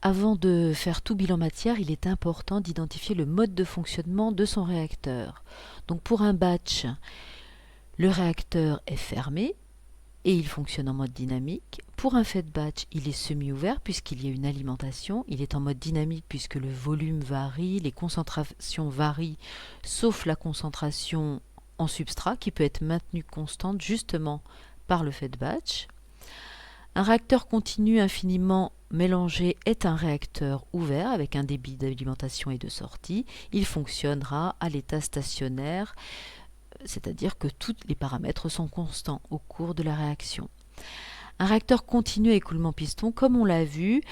Avant de faire tout bilan matière, il est important d'identifier le mode de fonctionnement de son réacteur. Donc pour un batch, le réacteur est fermé et il fonctionne en mode dynamique. Pour un fed batch, il est semi-ouvert puisqu'il y a une alimentation. Il est en mode dynamique puisque le volume varie, les concentrations varient, sauf la concentration en substrat qui peut être maintenue constante justement par le fed batch. Un réacteur continu infiniment mélangé est un réacteur ouvert avec un débit d'alimentation et de sortie. Il fonctionnera à l'état stationnaire, c'est-à-dire que tous les paramètres sont constants au cours de la réaction. Un réacteur continu à écoulement piston, comme on l'a vu,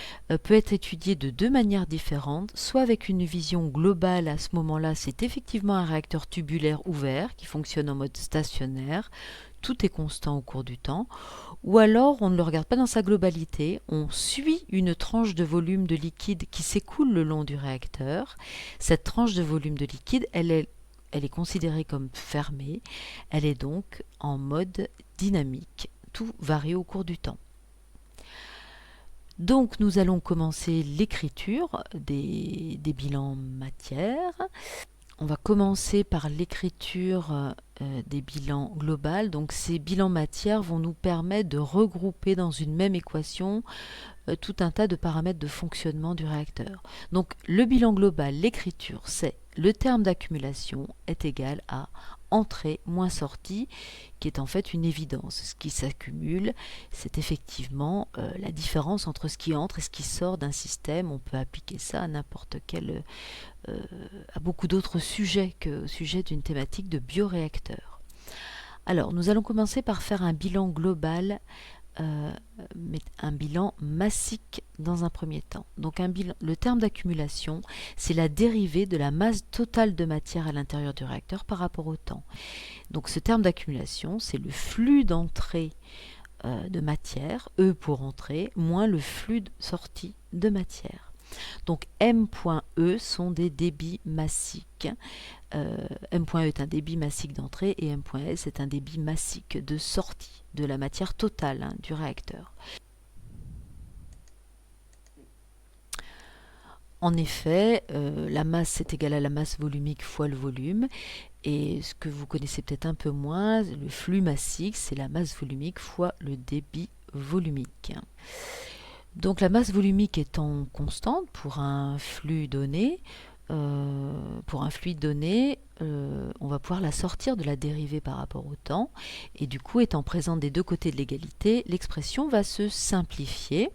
peut être étudié de deux manières différentes, soit avec une vision globale. À ce moment-là, c'est effectivement un réacteur tubulaire ouvert qui fonctionne en mode stationnaire, tout est constant au cours du temps, ou alors on ne le regarde pas dans sa globalité, on suit une tranche de volume de liquide qui s'écoule le long du réacteur. Cette tranche de volume de liquide, elle est considérée comme fermée, elle est donc en mode dynamique. Tout varie au cours du temps. Donc nous allons commencer l'écriture des bilans matière. On va commencer par l'écriture des bilans globaux. Donc ces bilans matière vont nous permettre de regrouper dans une même équation tout un tas de paramètres de fonctionnement du réacteur. Donc le bilan global, l'écriture, c'est le terme d'accumulation est égal à entrée moins sortie, qui est en fait une évidence. Ce qui s'accumule, c'est effectivement la différence entre ce qui entre et ce qui sort d'un système. On peut appliquer ça à n'importe quel, à beaucoup d'autres sujets qu'au sujet d'une thématique de bioréacteur. Alors, nous allons commencer par faire un bilan global, mais un bilan massique dans un premier temps. Donc le terme d'accumulation, c'est la dérivée de la masse totale de matière à l'intérieur du réacteur par rapport au temps. Donc ce terme d'accumulation, c'est le flux d'entrée de matière, E pour entrée, moins le flux de sortie de matière. Donc M.E sont des débits massiques. M.E est un débit massique d'entrée et M.S est un débit massique de sortie de la matière totale du réacteur. En effet, la masse est égale à la masse volumique fois le volume. Et ce que vous connaissez peut-être un peu moins, le flux massique, c'est la masse volumique fois le débit volumique. Donc la masse volumique étant constante pour un flux donné, pour un fluide donné, on va pouvoir la sortir de la dérivée par rapport au temps. Et du coup, étant présente des deux côtés de l'égalité, l'expression va se simplifier.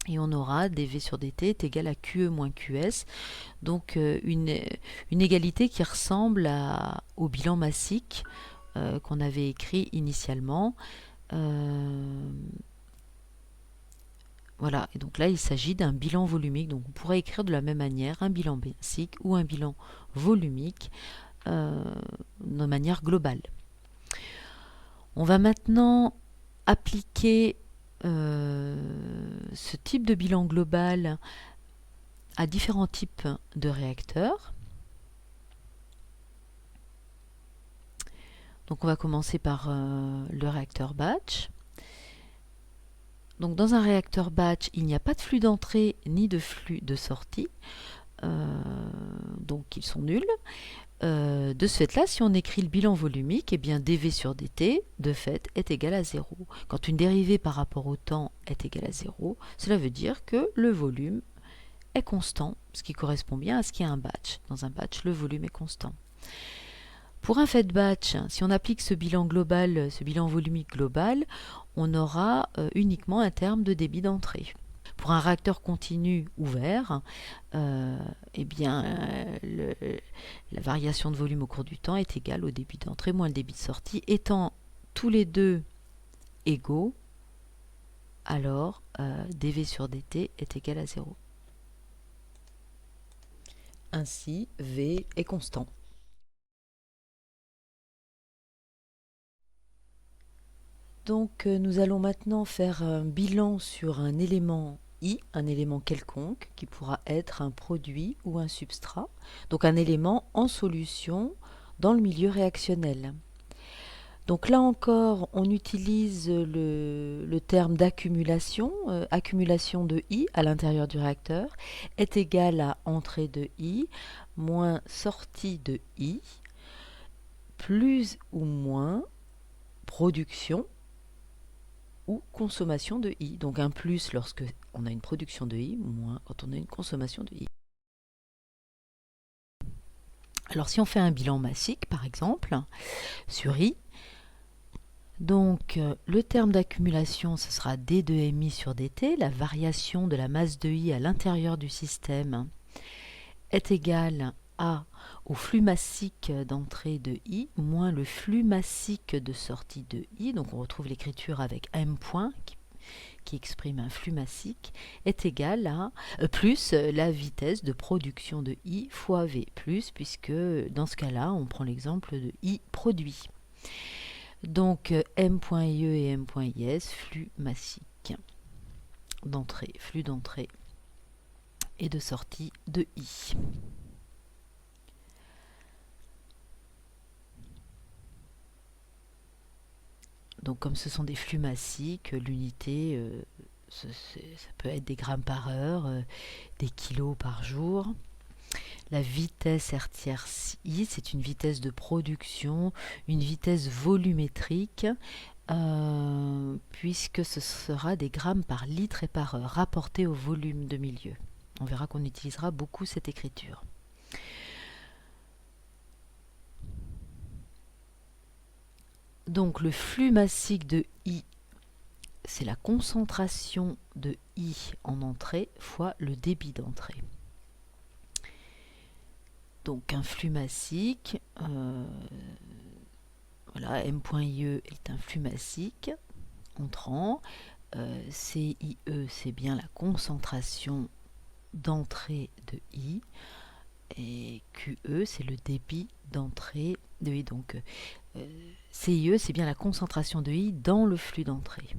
Et on aura dV sur dt est égal à QE moins QS. Donc une égalité qui ressemble au bilan massique qu'on avait écrit initialement. Voilà, et donc là il s'agit d'un bilan volumique, donc on pourrait écrire de la même manière un bilan massique ou un bilan volumique de manière globale. On va maintenant appliquer ce type de bilan global à différents types de réacteurs. Donc on va commencer par le réacteur batch. Donc dans un réacteur batch, il n'y a pas de flux d'entrée ni de flux de sortie, donc ils sont nuls. De ce fait-là, si on écrit le bilan volumique, eh bien dV sur dt, de fait, est égal à 0. Quand une dérivée par rapport au temps est égale à 0, cela veut dire que le volume est constant, ce qui correspond bien à ce qu'il y a un batch. Dans un batch, le volume est constant. Pour un fed batch, si on applique ce bilan global, ce bilan volumique global, on aura uniquement un terme de débit d'entrée. Pour un réacteur continu ouvert, eh bien, la variation de volume au cours du temps est égale au débit d'entrée moins le débit de sortie. Étant tous les deux égaux, alors dV sur dt est égal à 0. Ainsi, V est constant. Donc nous allons maintenant faire un bilan sur un élément I, un élément quelconque, qui pourra être un produit ou un substrat, donc un élément en solution dans le milieu réactionnel. Donc là encore, on utilise le terme d'accumulation. Accumulation de I à l'intérieur du réacteur est égal à entrée de I moins sortie de I, plus ou moins production ou consommation de I. Donc un plus lorsque on a une production de I, moins quand on a une consommation de I. Alors si on fait un bilan massique, par exemple, sur I, donc le terme d'accumulation, ce sera D2MI sur DT, la variation de la masse de I à l'intérieur du système est égale à au flux massique d'entrée de I moins le flux massique de sortie de I, donc on retrouve l'écriture avec M point qui exprime un flux massique, est égal à plus la vitesse de production de I fois V, puisque dans ce cas-là, on prend l'exemple de I produit. Donc M.IE et M.IS, flux massique d'entrée, flux d'entrée et de sortie de I. Donc comme ce sont des flux massiques, l'unité, ça peut être des grammes par heure, des kilos par jour. La vitesse R-I, c'est une vitesse de production, une vitesse volumétrique, puisque ce sera des grammes par litre et par heure, rapportés au volume de milieu. On verra qu'on utilisera beaucoup cette écriture. Donc le flux massique de I, c'est la concentration de I en entrée fois le débit d'entrée. Donc un flux massique, voilà, M.IE est un flux massique entrant. CIE, c'est bien la concentration d'entrée de I. Et QE, c'est le débit d'entrée de I. Donc CIE, c'est bien la concentration de I dans le flux d'entrée.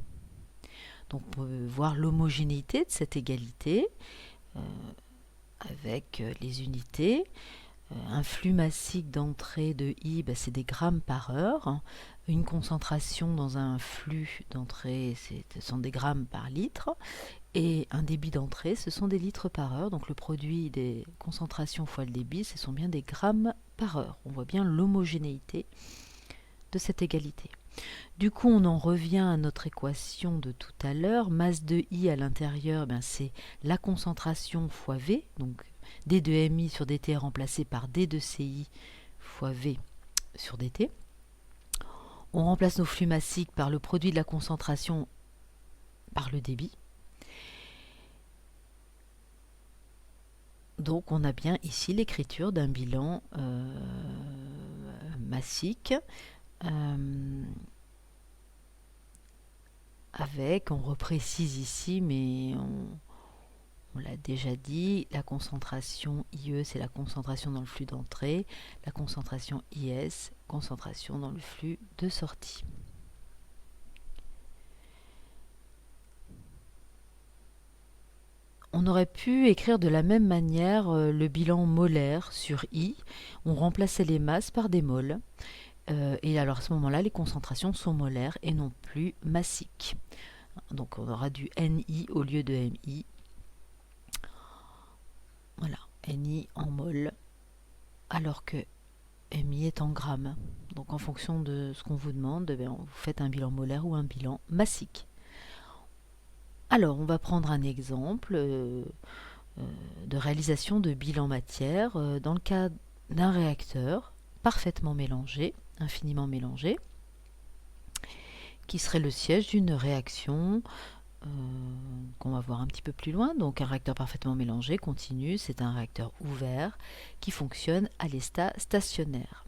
Donc on peut voir l'homogénéité de cette égalité avec les unités. Un flux massique d'entrée de I, c'est des grammes par heure. Une concentration dans un flux d'entrée, ce sont des grammes par litre. Et un débit d'entrée, ce sont des litres par heure. Donc le produit des concentrations fois le débit, ce sont bien des grammes par heure. On voit bien l'homogénéité de cette égalité. Du coup, on en revient à notre équation de tout à l'heure. Masse de I à l'intérieur, c'est la concentration fois V. Donc D de MI sur DT est remplacé par D de CI fois V sur DT. On remplace nos flux massiques par le produit de la concentration par le débit. Donc on a bien ici l'écriture d'un bilan massique avec, on reprécise ici, mais on l'a déjà dit, la concentration IE, c'est la concentration dans le flux d'entrée, la concentration IS, concentration dans le flux de sortie. On aurait pu écrire de la même manière le bilan molaire sur I. On remplaçait les masses par des moles. Et alors à ce moment-là, les concentrations sont molaires et non plus massiques. Donc on aura du NI au lieu de MI. Voilà, NI en mol, alors que MI est en grammes. Donc en fonction de ce qu'on vous demande, vous faites un bilan molaire ou un bilan massique. Alors on va prendre un exemple de réalisation de bilan matière dans le cas d'un réacteur parfaitement mélangé, infiniment mélangé, qui serait le siège d'une réaction qu'on va voir un petit peu plus loin. Donc un réacteur parfaitement mélangé continu, c'est un réacteur ouvert qui fonctionne à l'état stationnaire.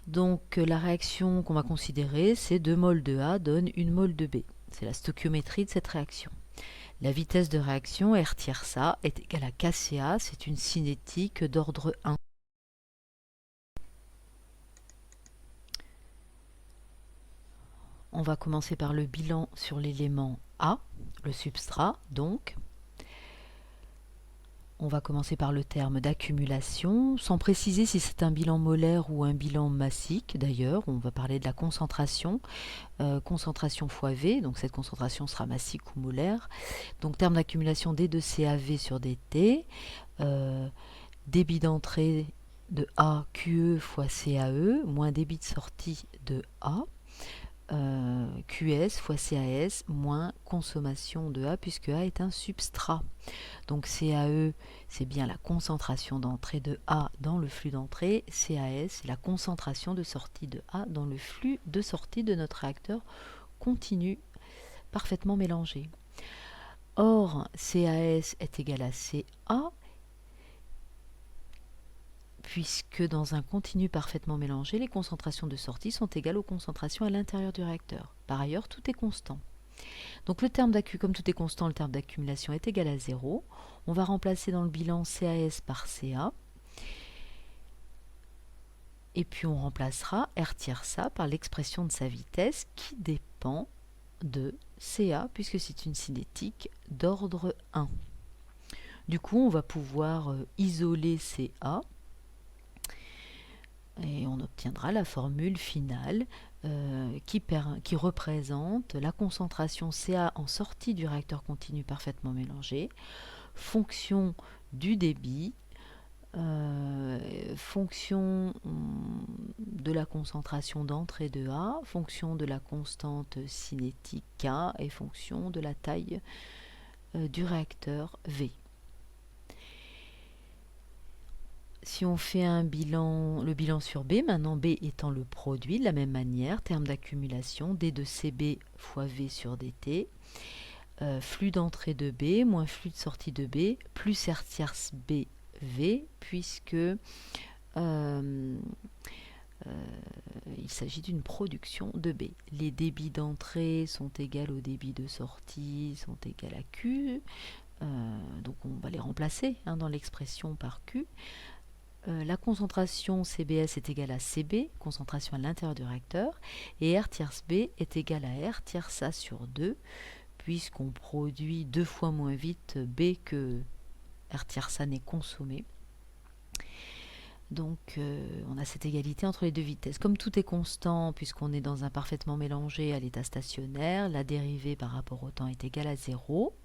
Donc la réaction qu'on va considérer, c'est 2 moles de A donne 1 mole de B. C'est la stoichiométrie de cette réaction. La vitesse de réaction, R tierce A, est égale à KCA, c'est une cinétique d'ordre 1. On va commencer par le bilan sur l'élément A, le substrat donc. On va commencer par le terme d'accumulation, sans préciser si c'est un bilan molaire ou un bilan massique. D'ailleurs, on va parler de la concentration, concentration fois V, donc cette concentration sera massique ou molaire. Donc terme d'accumulation D de CAV sur DT, débit d'entrée de A QE fois CAE, moins débit de sortie de A, QS fois CAS, moins consommation de A, puisque A est un substrat. Donc CAE, c'est bien la concentration d'entrée de A dans le flux d'entrée. CAS, c'est la concentration de sortie de A dans le flux de sortie de notre réacteur continu parfaitement mélangé. Or, CAS est égal à CA, puisque dans un continu parfaitement mélangé, les concentrations de sortie sont égales aux concentrations à l'intérieur du réacteur. Par ailleurs, tout est constant. Donc le terme d'accu, comme tout est constant, le terme d'accumulation est égal à 0. On va remplacer dans le bilan CAS par CA. Et puis on remplacera R tierce A par l'expression de sa vitesse qui dépend de CA, puisque c'est une cinétique d'ordre 1. Du coup, on va pouvoir isoler CA et on obtiendra la formule finale qui représente la concentration CA en sortie du réacteur continu parfaitement mélangé, fonction du débit, fonction de la concentration d'entrée de A, fonction de la constante cinétique K et fonction de la taille du réacteur V. Si on fait le bilan sur B, maintenant B étant le produit, de la même manière, terme d'accumulation, D de CB fois V sur DT, flux d'entrée de B moins flux de sortie de B, plus R tierce B V, puisque il s'agit d'une production de B. Les débits d'entrée sont égaux aux débits de sortie, sont égaux à Q, donc on va les remplacer dans l'expression par Q. La concentration CBS est égale à CB, concentration à l'intérieur du réacteur, et R tierce B est égal à R tierce A sur 2, puisqu'on produit 2 fois moins vite B que R tierce A n'est consommé. Donc on a cette égalité entre les deux vitesses. Comme tout est constant, puisqu'on est dans un parfaitement mélangé à l'état stationnaire, la dérivée par rapport au temps est égale à 0.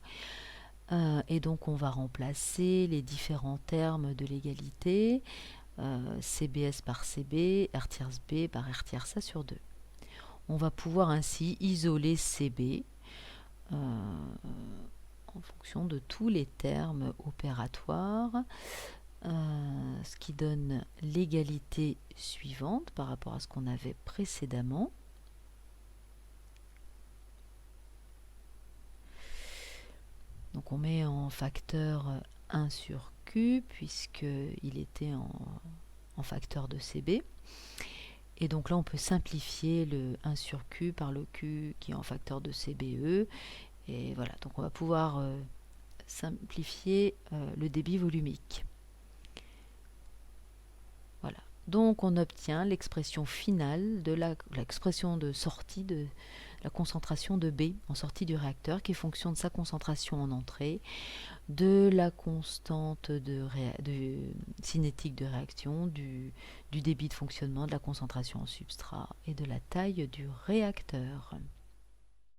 Et donc on va remplacer les différents termes de l'égalité, CBS par CB, R tierce B par R tierce A sur 2. On va pouvoir ainsi isoler CB en fonction de tous les termes opératoires, ce qui donne l'égalité suivante par rapport à ce qu'on avait précédemment. Donc on met en facteur 1 sur Q, puisqu'il était en facteur de CB. Et donc là, on peut simplifier le 1 sur Q par le Q qui est en facteur de CBE. Et voilà, donc on va pouvoir simplifier le débit volumique. Voilà. Donc on obtient l'expression finale de l'expression de sortie de la concentration de B en sortie du réacteur, qui est fonction de sa concentration en entrée, de la constante de cinétique de réaction, du débit de fonctionnement, de la concentration en substrat et de la taille du réacteur.